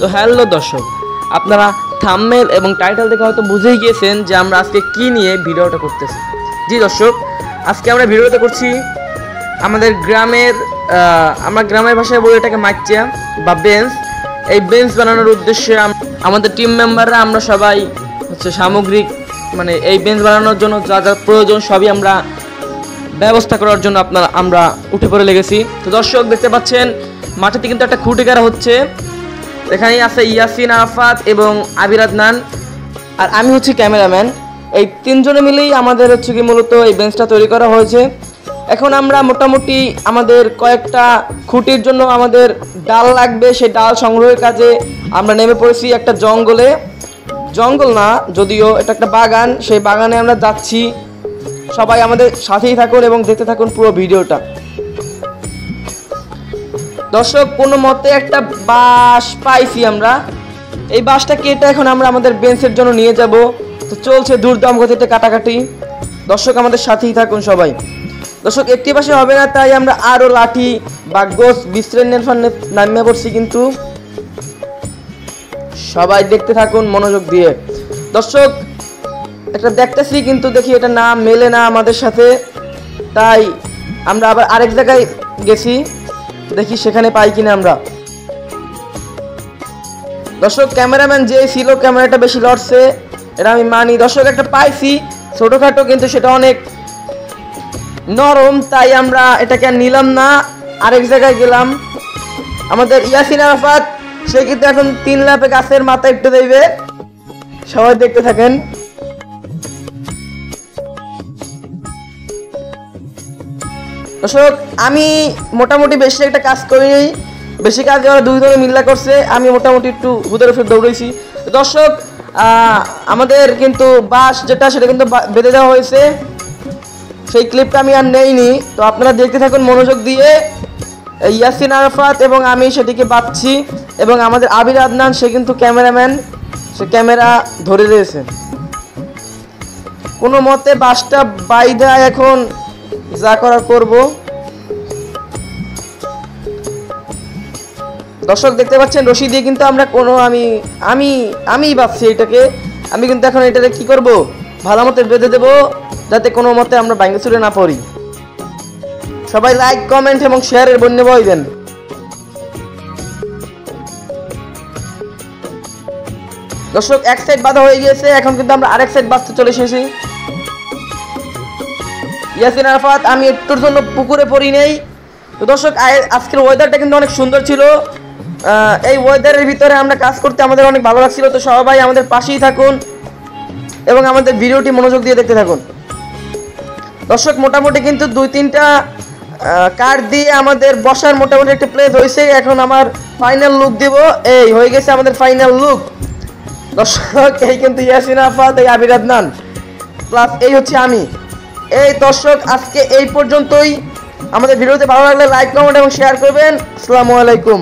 তো হ্যালো দর্শক, আপনারা থাম্বনেল এবং টাইটেল দেখে হয়তো বুঝেই গিয়েছেন যে আমরা আজকে কি নিয়ে ভিডিওটা করতেছি। জি দর্শক, আজকে আমরা ভিডিওটা করছি আমাদের গ্রামের আমরা গ্রামের ভাষায় বলি এটাকে মাইচা বা বেঞ্চ। এই বেঞ্চ বানানোর উদ্দেশ্যে আমাদের টিম মেম্বাররা আমরা সবাই হচ্ছে সামগ্রিক মানে এই বেঞ্চ বানানোর জন্য যা যা প্রয়োজন সবই আমরা ব্যবস্থা করার জন্য আমরা উঠে পড়ে লেগেছি। তো দর্শক দেখতে পাচ্ছেন মাঠেতে কিন্তু একটা খুঁটি গাড়া হচ্ছে। এখানেই আছে ইয়াসিন আরাফাত এবং আবির আদনান, আর আমি হচ্ছি ক্যামেরাম্যান। এই তিনজনে মিলেই আমাদের হচ্ছে কি মূলত এই বেঞ্চটা তৈরি করা হয়েছে। এখন আমরা মোটামুটি আমাদের কয়েকটা খুঁটির জন্য আমাদের ডাল লাগবে, সেই ডাল সংগ্রহের কাজে আমরা নেমে পড়েছি একটা জঙ্গলে। জঙ্গল না যদিও, এটা একটা বাগান। সেই বাগানে আমরা যাচ্ছি। সবাই আমাদের সাথেই থাকুন এবং দেখতে থাকুন পুরো ভিডিওটা। দর্শক, কোনো মতে একটা বাঁশ পাইছি আমরা। এই বাঁশটা কেটে এখন আমরা আমাদের বেঞ্চের জন্য নিয়ে যাব। তো চলছে দুর্দাম গতিতে কাটাকাটি। দর্শক আমাদের সাথেই থাকুন সবাই। দর্শক, একটি বাঁশে হবে না, তাই আমরা আরও লাঠি বা গোছ বিশ্রেণের ফান্নে নামিয়ে পড়ছি। কিন্তু সবাই দেখতে থাকুন মনোযোগ দিয়ে। দর্শক, একটা দেখতেছি কিন্তু দেখি এটা না মেলে না আমাদের সাথে, তাই আমরা আবার আরেক জায়গায় গেছি, দেখি সেখানে পাই কিনা আমরা। দর্শক, ক্যামেরাম্যান যে ছিল ক্যামেরাটা বেশি লড়ছে, এটা আমি মানি। দর্শক, একটা পাইছি ছোটোখাটো, কিন্তু সেটা অনেক নরম, তাই আমরা এটাকে আর নিলাম না, আরেক জায়গায় গেলাম। আমাদের ইয়াসিন আরাফাত সে কিন্তু এখন 3 লাফে গাছের মাথায় একটু দেবে। সবাই দেখতে থাকেন। দর্শক, আমি মোটামুটি বেশি একটা কাজ করিনি, বেশি কাজ ওরা 2 জনে মিল্লা করছে, আমি মোটামুটি একটু হুদরে ফের দৌড়েছি। দর্শক, আমাদের কিন্তু বাস যেটা সেটা কিন্তু বেঁধে দেওয়া হয়েছে, সেই ক্লিপটা আমি আর নেইনি। তো আপনারা দেখতে থাকুন মনোযোগ দিয়ে। ইয়াসিন আরাফাত এবং আমি সেটিকে বাঁধছি, এবং আমাদের আবির আদনান সে কিন্তু ক্যামেরাম্যান, সে ক্যামেরা ধরে রয়েছে। কোনো মতে বাসটা বাইধা এখন যা করার করব। দর্শক দেখতে পাচ্ছেন রশি দিয়ে কিন্তু আমরা কোনো আমি ভাবছি এটাকে, আমি কিন্তু এখন এটাকে কি করব, ভালো মতো বেঁধে দেবো, যাতে কোনো মতে আমরা ভাঙে চুরে না পড়ি। সবাই লাইক, কমেন্ট এবং শেয়ারের বন্যে বই দেন। দর্শক, এক সাইড বাঁধা হয়ে গিয়েছে, এখন কিন্তু আমরা আরেক সাইড বাঁধতে চলে এসেছি। ইয়াসিন আরাফাত আমি একটুর জন্য পুকুরে পড়ি নেই। তো দর্শক, আজকের ওয়েদারটা কিন্তু অনেক সুন্দর ছিল। এই ওয়েদারের ভিতরে আমরা কাজ করতে আমাদের অনেক ভালো লাগছিল। তো সবাই আমাদের পাশেই থাকুন এবং আমাদের ভিডিওটি মনোযোগ দিয়ে দেখতে থাকুন। দর্শক, মোটামুটি কিন্তু 2-3টা কাঠ দিয়ে আমাদের বসার মোটামুটি একটা প্লেস হয়েছে। এখন আমার ফাইনাল লুক দিব। এই হয়ে গেছে আমাদের ফাইনাল লুক। দর্শক, এই কিন্তু ইয়াসিন আরাফাত, এই আবির আদনান, প্লাস এই হচ্ছে আমি। এই দর্শক, আজকে এই পর্যন্তই। আমাদের ভিডিওতে ভালো লাগলে লাইক, কমেন্ট এবং শেয়ার করবেন। আসসালামু আলাইকুম।